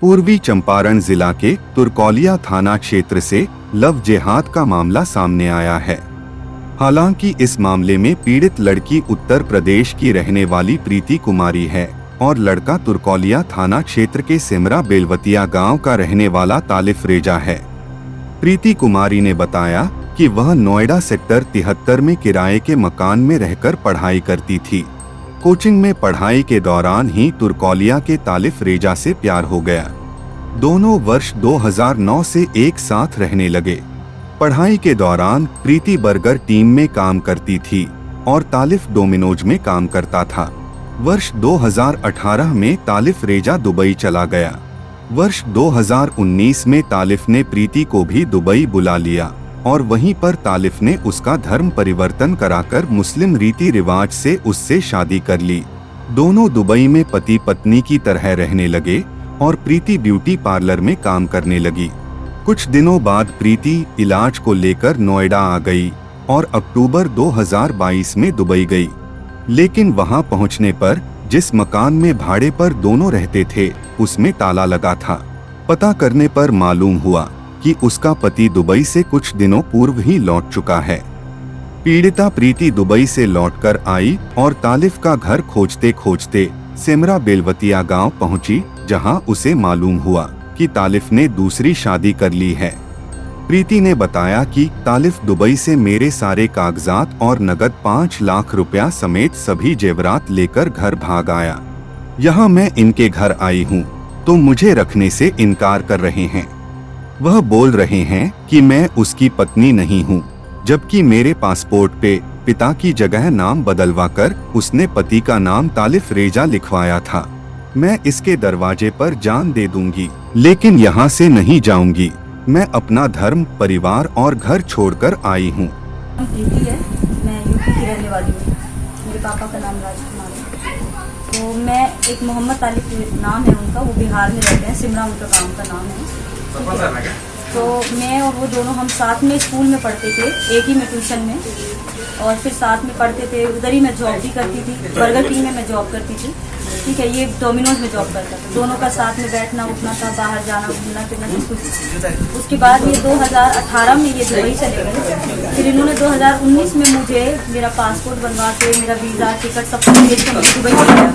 पूर्वी चंपारण जिला के तुर्कौलिया थाना क्षेत्र से लव जिहाद का मामला सामने आया है। हालांकि इस मामले में पीड़ित लड़की उत्तर प्रदेश की रहने वाली प्रीति कुमारी है और लड़का तुर्कौलिया थाना क्षेत्र के सिमरा बेलवतिया गांव का रहने वाला तालिफ रेजा है। प्रीति कुमारी ने बताया कि वह नोएडा सेक्टर 73 में किराए के मकान में रहकर पढ़ाई करती थी। कोचिंग में पढ़ाई के दौरान ही तुर्कौलिया के तालिफ रेजा से प्यार हो गया। दोनों वर्ष 2009 से एक साथ रहने लगे। पढ़ाई के दौरान प्रीति बर्गर टीम में काम करती थी और तालिफ डोमिनोज में काम करता था। वर्ष 2018 में तालिफ रेजा दुबई चला गया। वर्ष 2019 में तालिफ ने प्रीति को भी दुबई बुला लिया और वहीं पर तालिफ ने उसका धर्म परिवर्तन कराकर मुस्लिम रीति रिवाज से उससे शादी कर ली। दोनों दुबई में पति पत्नी की तरह रहने लगे और प्रीति ब्यूटी पार्लर में काम करने लगी। कुछ दिनों बाद प्रीति इलाज को लेकर नोएडा आ गई और अक्टूबर 2022 में दुबई गई। लेकिन वहां पहुंचने पर जिस मकान में भाड़े पर दोनों रहते थे उसमें ताला लगा था। पता करने पर मालूम हुआ कि उसका पति दुबई से कुछ दिनों पूर्व ही लौट चुका है। पीड़िता प्रीति दुबई से लौटकर आई और तालिफ का घर खोजते खोजते सिमरा बेलवतिया गांव पहुंची, जहां उसे मालूम हुआ कि तालिफ ने दूसरी शादी कर ली है। प्रीति ने बताया कि तालिफ दुबई से मेरे सारे कागजात और नगद 5 लाख रुपया समेत सभी जेवरात लेकर घर भाग आया। यहाँ मैं इनके घर आई हूँ तो मुझे रखने से इनकार कर रहे हैं। वह बोल रहे हैं कि मैं उसकी पत्नी नहीं हूँ, जबकि मेरे पासपोर्ट पे पिता की जगह नाम बदलवाकर उसने पति का नाम तालिफ रेजा लिखवाया था। मैं इसके दरवाजे पर जान दे दूंगी, लेकिन यहाँ से नहीं जाऊंगी। मैं अपना धर्म, परिवार और घर छोड़कर आई हूँ। प्रीति है, मैं यूपी की रहने वाली हूँ। मेरे पापा का नाम राजकुमार है। तो मैं एक मोहम्मद तालिफ नाम है उनका, वो बिहार में रहते हैं, सिमरा उनका गाँव का नाम है। तो मैं और वो दोनों हम साथ में स्कूल में पढ़ते थे, एक ही में ट्यूशन में, और फिर साथ में पढ़ते थे। उधर ही मैं जॉब भी करती थी, बर्गर किंग में मैं जॉब करती थी, ठीक है। ये डोमिनोज में जॉब करता था। दोनों का साथ में बैठना उठना था, बाहर जाना घूमना फिरना सब कुछ। उसके बाद ये 2018 में ये दुबई चले गए। फिर इन्होंने 2019 में मुझे मेरा पासपोर्ट बनवा के, मेरा वीज़ा, टिकट सब कुछ भेज के मुझे दुबई बुलाया,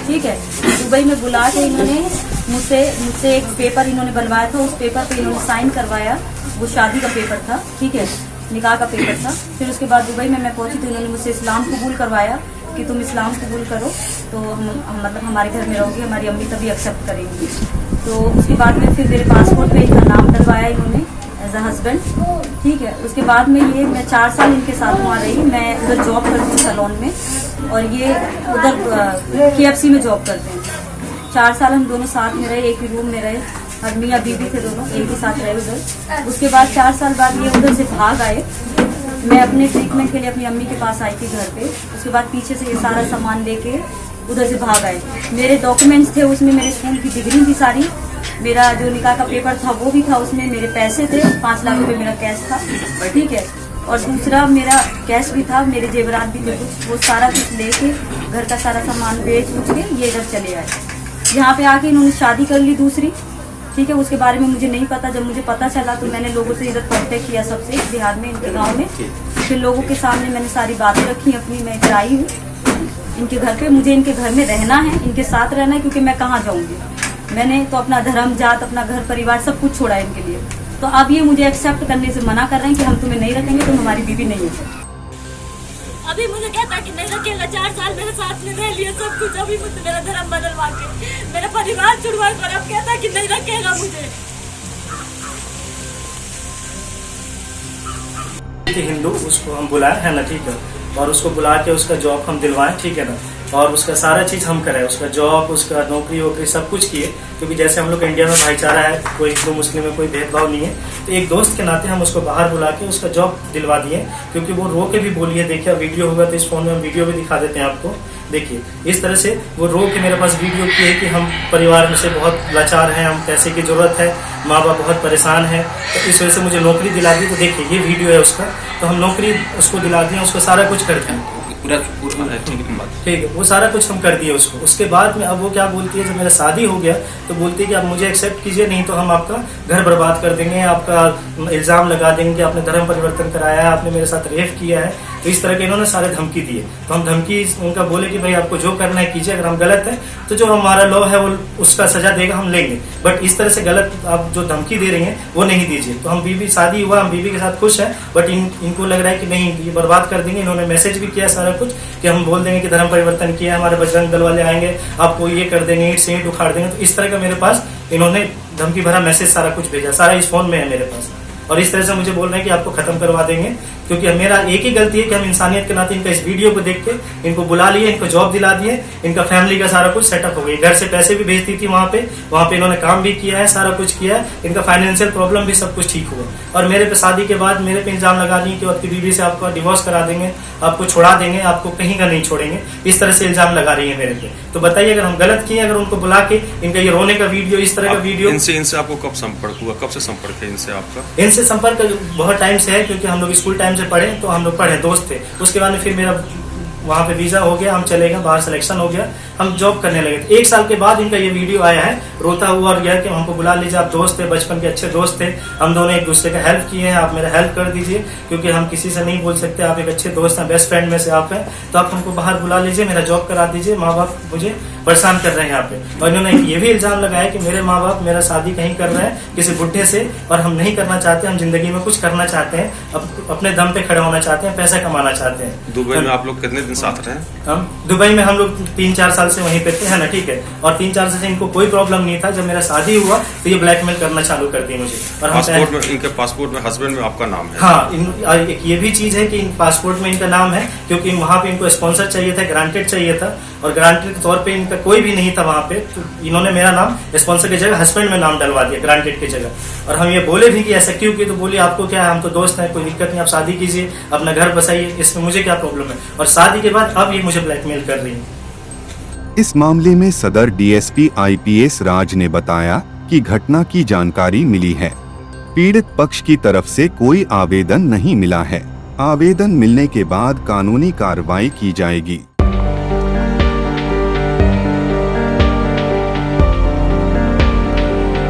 ठीक है। दुबई में बुला के इन्होंने मुझसे एक पेपर इन्होंने बनवाया था। उस पेपर पे इन्होंने साइन करवाया। वो शादी का पेपर था, ठीक है, निकाह का पेपर था। फिर उसके बाद दुबई में मैं पहुंची तो इन्होंने मुझसे इस्लाम कबूल करवाया कि तुम इस्लाम कबूल करो तो हम मतलब हमारे घर में रहोगी, हमारी अम्मी तभी एक्सेप्ट करेंगी। तो उसके बाद में फिर मेरे पासपोर्ट पे इनका नाम डलवाया इन्होंने एज अ हस्बैंड, ठीक है। उसके बाद में ये मैं 4 साल इनके साथ वहाँ रही। मैं उधर जॉब करती हूँ सैलून में और ये उधर KFC में जॉब करते हैं। 4 साल हम दोनों साथ में रहे, एक ही रूम में रहे और मियाँ बीवी थे, दोनों एक ही साथ रहे उधर। उसके बाद 4 साल बाद ये उधर से भाग आए। मैं अपने ट्रीटमेंट के लिए अपनी अम्मी के पास आई थी घर पे। उसके बाद पीछे से ये सारा सामान लेके उधर से भाग आए। मेरे डॉक्यूमेंट्स थे, उसमें मेरे स्कूल की डिग्री थी सारी, मेरा जो निकाह का पेपर था वो भी था, उसमें मेरे पैसे थे, 5 लाख रुपए मेरा कैश था, ठीक है। और दूसरा मेरा कैश भी था, मेरे जेवरात भी थे कुछ, वो सारा कुछ लेके घर का सारा सामान बेच उच के ये इधर चले आए। यहाँ पे आके इन्होंने शादी कर ली दूसरी, ठीक है। उसके बारे में मुझे नहीं पता। जब मुझे पता चला तो मैंने लोगों से इधर कांटेक्ट किया, सबसे बिहार में, इनके गांव में। फिर लोगों के सामने मैंने सारी बातें रखी अपनी। मैं इधर आई हूँ इनके घर पे, मुझे इनके घर में रहना है, इनके साथ रहना है, क्योंकि मैं कहाँ जाऊँगी। मैंने तो अपना धर्म, जात, अपना घर परिवार सब कुछ छोड़ा इनके लिए। तो अब ये मुझे एक्सेप्ट करने से मना कर रहे हैं कि हम तुम्हें नहीं रखेंगे, तुम हमारी बीवी नहीं हो। अभी मुझे कहता कि नहीं रखेगा। 4 साल मेरे साथ में रह लिया सब कुछ, अभी मुझे मेरा धर्म बदलवा के मेरा परिवार छुड़वा कर अब कहता कि नहीं रखेगा मुझे। हिंदू उसको हम बुलाए है ना, ठीक है, और उसको बुला के उसका जॉब हम दिलवाएं, ठीक है ना, और उसका सारा चीज हम करें, उसका जॉब, उसका नौकरी वोकरी सब कुछ किए। क्योंकि जैसे हम लोग इंडिया में भाईचारा है, कोई हिंदू मुस्लिम में कोई भेदभाव नहीं है, तो एक दोस्त के नाते हम उसको बाहर बुला के उसका जॉब दिलवा दिए। क्योंकि वो रो के भी बोलिए, देखिए वीडियो होगा तो इस फोन में हम वीडियो भी दिखा देते हैं आपको। देखिए इस तरह से वो रो के मेरे पास वीडियो की है कि हम परिवार में से बहुत लाचार हैं, हम पैसे की जरूरत है, माँ बाप बहुत परेशान है, तो इस वजह से मुझे नौकरी दिला दी। तो देखिए ये वीडियो है उसका, तो हम नौकरी उसको दिला दिए, उसको सारा कुछ करते हैं। पूरा ठीक है, वो सारा कुछ हम कर दिए उसको। उसके बाद में अब वो क्या बोलती है, जब मेरा शादी हो गया तो बोलती है कि आप मुझे एक्सेप्ट कीजिए, नहीं तो हम आपका घर बर्बाद कर देंगे, आपका इल्ज़ाम लगा देंगे कि आपने धर्म परिवर्तन कराया है, आपने मेरे साथ रेप किया है। तो इस तरह के इन्होंने सारे धमकी दिए। तो हम धमकी उनका बोले कि भाई आपको जो करना है कीजिए, अगर हम गलत है तो जो हमारा लॉ है वो उसका सजा देगा, हम लेंगे, बट इस तरह से गलत आप जो धमकी दे रही हैं वो नहीं दीजिए। तो हम बीवी, शादी हुआ, हम बीवी के साथ खुश हैं, बट इनको लग रहा है कि नहीं ये बर्बाद कर देंगे। इन्होंने मैसेज भी किया सारा कुछ कि हम बोल देंगे कि धर्म परिवर्तन किया, हमारे बजरंग दल वाले आएंगे, आपको ये कर देंगे, ईंट से ईंट उखाड़ देंगे। तो इस तरह का मेरे पास इन्होंने धमकी भरा मैसेज सारा कुछ भेजा, सारा इस फोन में है मेरे पास। और इस तरह से मुझे बोल रहे हैं कि आपको खत्म करवा देंगे, क्योंकि मेरा एक ही गलती है कि हम इंसानियत के नाते इनका इस वीडियो को देख के इनको बुला लिए, इनको जॉब दिला दिए, इनका फैमिली का सारा कुछ सेटअप हो गया। घर से पैसे भी भेजती थी वहां पे इन्होंने काम भी किया है, सारा कुछ किया है, इनका फाइनेंशियल प्रॉब्लम भी सब कुछ ठीक हुआ। और मेरे पे शादी के बाद मेरे पे इल्जाम लगा दिए कि आपकी बीवी से आपका डिवोर्स करा देंगे, आपको छोड़ा देंगे, आपको कहीं का नहीं छोड़ेंगे, इस तरह से इल्जाम लगा रही है मेरे पे। तो बताइए अगर हम गलत किए, अगर उनको बुला के इनका ये रोने का वीडियो, इस तरह का वीडियो। इनसे आपको कब संपर्क हुआ, कब से संपर्क है इनसे आपका? इनसे संपर्क बहुत टाइम से है, क्योंकि हम लोग स्कूल टाइम से पढ़े, तो हम लोग पढ़े, दोस्त थे। उसके बाद में फिर मेरा वहाँ पे वीजा हो गया, हम चले गए बाहर, सिलेक्शन हो गया, हम जॉब करने लगे। 1 साल के बाद इनका ये वीडियो आया है, रोता हुआ और गया कि हमको बुला लीजिए, आप दोस्त थे, बचपन के अच्छे दोस्त थे, हम दोनों एक दूसरे का हेल्प किए हैं, आप मेरा हेल्प कर दीजिए, क्योंकि हम किसी से नहीं बोल सकते, आप एक अच्छे दोस्त हैं, बेस्ट फ्रेंड में से आप हैं, तो आप हमको बाहर बुला लीजिए, मेरा जॉब करा दीजिए, माँ बाप मुझे परेशान कर रहे हैं यहाँ पे। और इन्होंने ये भी इल्जाम लगाया कि मेरे माँ बाप मेरा शादी कहीं कर रहे हैं किसी बुढ़े से, और हम नहीं करना चाहते, हम जिंदगी में कुछ करना चाहते हैं, अपने दम पे खड़े होना चाहते हैं, पैसा कमाना चाहते हैं। दुबई में आप लोग कितने दिन साथ रहे? हम दुबई में हम लोग 3-4 साल से वहीं पे थे, है ना, ठीक है। और 3-4 साल से इनको कोई प्रॉब्लम नहीं था। जब मेरा शादी हुआ तो ये ब्लैकमेल करना चालू कर दी मुझे। और पासपोर्ट में, इनके पासपोर्ट में हस्बैंड में आपका नाम है? हाँ, एक ये भी चीज है कि पासपोर्ट में इनका नाम है, क्योंकि वहाँ पे इनको स्पॉन्सर चाहिए था, ग्रांटेड चाहिए था, और ग्रांटेड के तौर पे इनका कोई भी नहीं था वहाँ पे। तो इन्होंने मेरा नाम स्पॉन्सर की जगह हस्बैंड में नाम डलवा दिया, ग्रांटेड की जगह। और हम ये बोले भी कि ऐसा क्यों की, तो बोली आपको क्या है, हम तो दोस्त हैं, कोई दिक्कत नहीं, आप शादी कीजिए, अपना घर बसाइए, इसमें मुझे क्या प्रॉब्लम है। और शादी के बाद अब ये मुझे ब्लैकमेल कर रही है। इस मामले में सदर डीएसपी IPS राज ने बताया कि घटना की जानकारी मिली है। पीड़ित पक्ष की तरफ से कोई आवेदन नहीं मिला है। आवेदन मिलने के बाद कानूनी कार्रवाई की जाएगी।